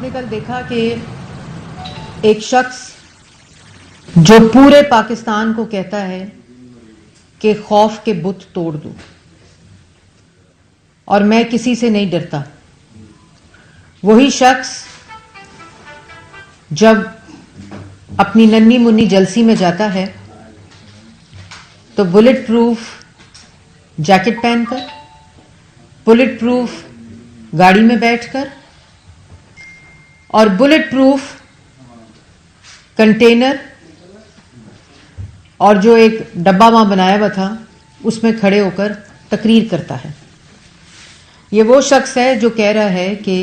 نے کل دیکھا کہ ایک شخص جو پورے پاکستان کو کہتا ہے کہ خوف کے بت توڑ دو اور میں کسی سے نہیں ڈرتا، وہی شخص جب اپنی ننھی منی جلسی میں جاتا ہے تو بلٹ پروف جیکٹ پہن کر، بلٹ پروف گاڑی میں بیٹھ کر اور بلٹ پروف کنٹینر اور جو ایک ڈبہ وہاں بنایا ہوا تھا اس میں کھڑے ہو کر تقریر کرتا ہے۔ یہ وہ شخص ہے جو کہہ رہا ہے کہ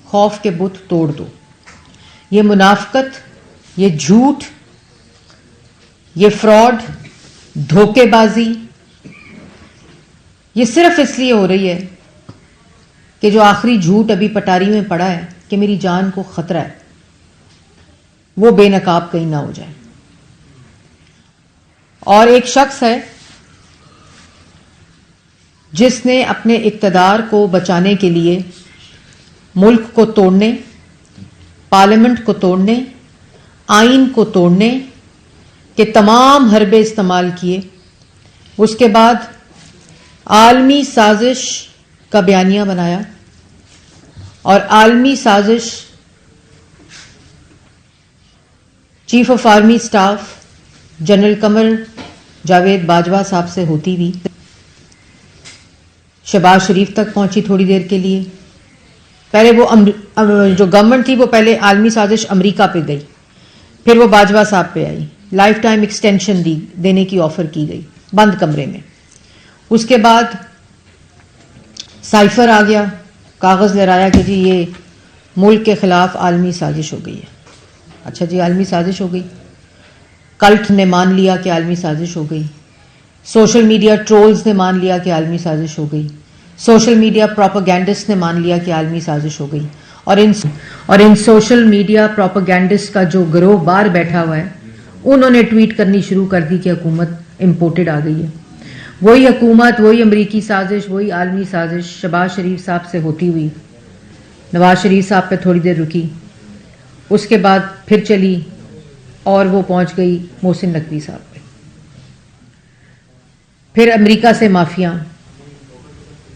خوف کے بت توڑ دو۔ یہ منافقت، یہ جھوٹ، یہ فراڈ، دھوکے بازی، یہ صرف اس لیے ہو رہی ہے کہ جو آخری جھوٹ ابھی پٹاری میں پڑا ہے کہ میری جان کو خطرہ ہے، وہ بے نقاب کہیں نہ ہو جائے۔ اور ایک شخص ہے جس نے اپنے اقتدار کو بچانے کے لیے ملک کو توڑنے، پارلیمنٹ کو توڑنے، آئین کو توڑنے کے تمام حربے استعمال کیے، اس کے بعد عالمی سازش کا بیانیہ بنایا اور عالمی سازش chief of army staff general Qamar Javed Bajwa صاحب سے ہوتی ہوئی شہباز شریف تک پہنچی تھوڑی دیر کے لیے۔ پہلے وہ جو گورنمنٹ تھی وہ پہلے عالمی سازش امریکہ پہ گئی، پھر وہ باجوہ صاحب پہ آئی، لائف ٹائم ایکسٹینشن دینے کی آفر کی گئی بند کمرے میں۔ اس کے بعد سائفر آ گیا، کاغذ لہرایا کہ جی یہ ملک کے خلاف عالمی سازش ہو گئی ہے۔ اچھا جی، عالمی سازش ہو گئی، کلٹ نے مان لیا کہ عالمی سازش ہو گئی، سوشل میڈیا ٹرولز نے مان لیا کہ عالمی سازش ہو گئی، سوشل میڈیا پروپیگینڈسٹ نے مان لیا کہ عالمی سازش ہو گئی، اور ان سوشل میڈیا پروپیگینڈسٹ کا جو گروہ باہر بیٹھا ہوا ہے انہوں نے ٹویٹ کرنی شروع کر دی کہ حکومت امپورٹڈ آ گئی ہے۔ وہی حکومت، وہی امریکی سازش، وہی عالمی سازش شہباز شریف صاحب سے ہوتی ہوئی نواز شریف صاحب پہ تھوڑی دیر رکی، اس کے بعد پھر چلی اور وہ پہنچ گئی محسن نقوی صاحب پہ۔ پھر امریکہ سے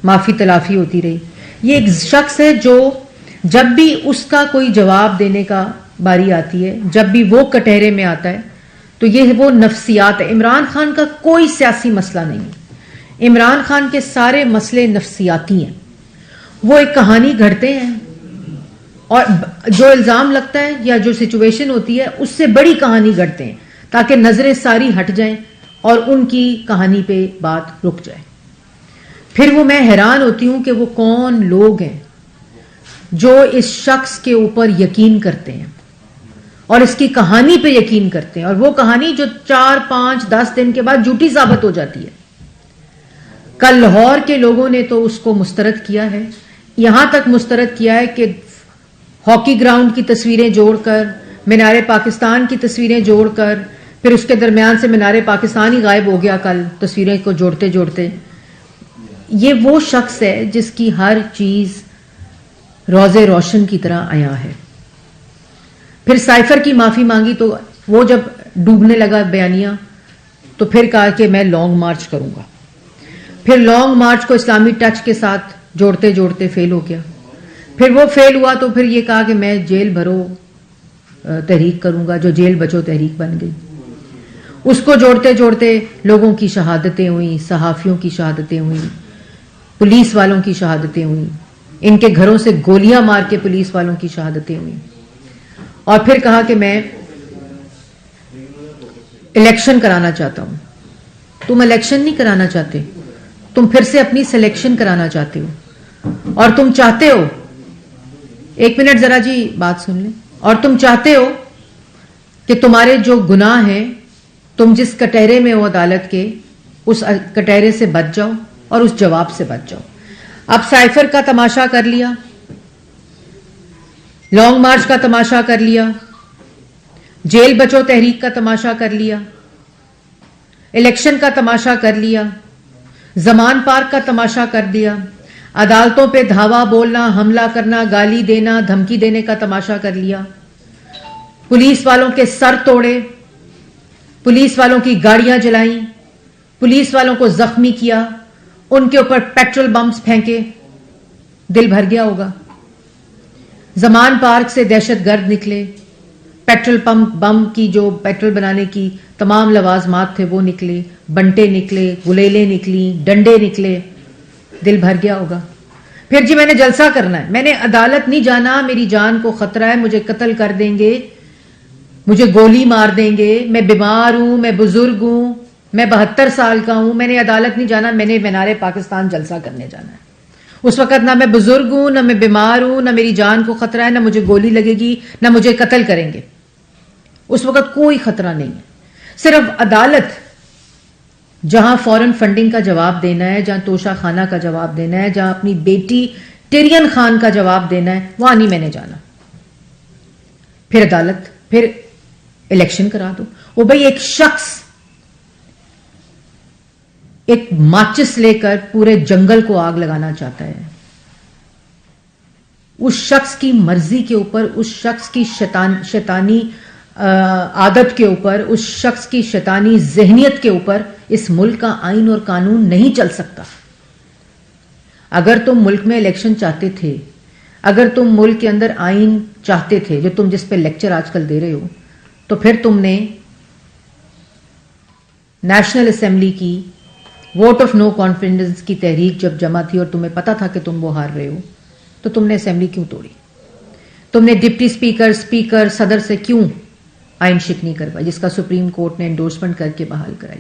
معافی تلافی ہوتی رہی۔ یہ ایک شخص ہے جو جب بھی اس کا کوئی جواب دینے کا باری آتی ہے، جب بھی وہ کٹہرے میں آتا ہے تو یہ وہ نفسیات ہے۔ عمران خان کا کوئی سیاسی مسئلہ نہیں ہے، عمران خان کے سارے مسئلے نفسیاتی ہیں۔ وہ ایک کہانی گھڑتے ہیں اور جو الزام لگتا ہے یا جو سچویشن ہوتی ہے اس سے بڑی کہانی گھڑتے ہیں تاکہ نظریں ساری ہٹ جائیں اور ان کی کہانی پہ بات رک جائے۔ پھر وہ میں حیران ہوتی ہوں کہ وہ کون لوگ ہیں جو اس شخص کے اوپر یقین کرتے ہیں اور اس کی کہانی پہ یقین کرتے ہیں، اور وہ کہانی جو 4، 5، 10 دن کے بعد جھوٹی ثابت ہو جاتی ہے۔ کل لاہور کے لوگوں نے تو اس کو مسترد کیا ہے، یہاں تک مسترد کیا ہے کہ ہاکی گراؤنڈ کی تصویریں جوڑ کر، مینار پاکستان کی تصویریں جوڑ کر، پھر اس کے درمیان سے مینار پاکستان ہی غائب ہو گیا کل تصویریں کو جوڑتے جوڑتے۔ یہ وہ شخص ہے جس کی ہر چیز روز روشن کی طرح عیاں ہے۔ پھر سائفر کی معافی مانگی تو وہ جب ڈوبنے لگا بیانیہ تو پھر کہا کہ میں لانگ مارچ کروں گا، پھر لانگ مارچ کو اسلامی ٹچ کے ساتھ جوڑتے جوڑتے فیل ہو گیا، پھر وہ فیل ہوا تو پھر یہ کہا کہ میں جیل بھرو تحریک کروں گا، جو جیل بچو تحریک بن گئی۔ اس کو جوڑتے جوڑتے لوگوں کی شہادتیں ہوئیں، صحافیوں کی شہادتیں ہوئیں، پولیس والوں کی شہادتیں ہوئیں، ان کے گھروں سے گولیاں مار کے پولیس والوں کی شہادتیں ہوئیں، اور پھر کہا کہ میں الیکشن کرانا چاہتا ہوں۔ تم الیکشن نہیں کرانا چاہتے، تم پھر سے اپنی سلیکشن کرانا چاہتے ہو، اور تم چاہتے ہو، ایک منٹ ذرا جی بات سن لیں، اور تم چاہتے ہو کہ تمہارے جو گناہ ہیں، تم جس کٹہرے میں ہو عدالت کے، اس کٹہرے سے بچ جاؤ اور اس جواب سے بچ جاؤ۔ اب سائفر کا تماشا کر لیا، لانگ مارچ کا تماشا کر لیا، جیل بچو تحریک کا تماشا کر لیا، الیکشن کا تماشا کر لیا، زمان پارک کا تماشا کر دیا، عدالتوں پہ دھاوا بولنا، حملہ کرنا، گالی دینا، دھمکی دینے کا تماشا کر لیا، پولیس والوں کے سر توڑے، پولیس والوں کی گاڑیاں جلائیں، پولیس والوں کو زخمی کیا، ان کے اوپر پیٹرول بمز پھینکے، دل بھر گیا ہوگا۔ زمان پارک سے دہشت گرد نکلے، پیٹرول پمپ بم کی جو پیٹرول بنانے کی تمام لوازمات تھے وہ نکلے، بنٹے نکلے، گلیلیں نکلیں، ڈنڈے نکلے، دل بھر گیا ہوگا۔ پھر جی میں نے جلسہ کرنا ہے، میں نے عدالت نہیں جانا، میری جان کو خطرہ ہے، مجھے قتل کر دیں گے، مجھے گولی مار دیں گے، میں بیمار ہوں، میں بزرگ ہوں، میں 72 سال کا ہوں، میں نے عدالت نہیں جانا، میں نے مینار پاکستان جلسہ کرنے جانا ہے۔ اس وقت نہ میں بزرگ ہوں، نہ میں بیمار ہوں، نہ میری جان کو خطرہ ہے، نہ مجھے گولی لگے گی، نہ مجھے قتل کریں گے۔ اس وقت کوئی خطرہ نہیں ہے، صرف عدالت جہاں فورن فنڈنگ کا جواب دینا ہے، جہاں توشہ خانہ کا جواب دینا ہے، جہاں اپنی بیٹی ٹیرین خان کا جواب دینا ہے، وہاں نہیں میں نے جانا۔ پھر عدالت، پھر الیکشن کرا دو۔ وہ بھائی ایک شخص ایک ماچس لے کر پورے جنگل کو آگ لگانا چاہتا ہے، اس شخص کی مرضی کے اوپر، اس شخص کی شیطانی عادت کے اوپر، اس شخص کی شیطانی ذہنیت کے اوپر اس ملک کا آئین اور قانون نہیں چل سکتا۔ اگر تم ملک میں الیکشن چاہتے تھے، اگر تم ملک کے اندر آئین چاہتے تھے جو تم جس پہ لیکچر آج کل دے رہے ہو، تو پھر تم نے نیشنل اسمبلی کی ووٹ آف نو کانفیڈنس کی تحریک جب جمع تھی اور تمہیں پتا تھا کہ تم وہ ہار رہے ہو، تو تم نے اسمبلی کیوں توڑی؟ تم نے ڈپٹی اسپیکر، صدر سے کیوں آئین شکنی کروائی، جس کا سپریم کورٹ نے انڈورسمنٹ کر کے بحال کرائی؟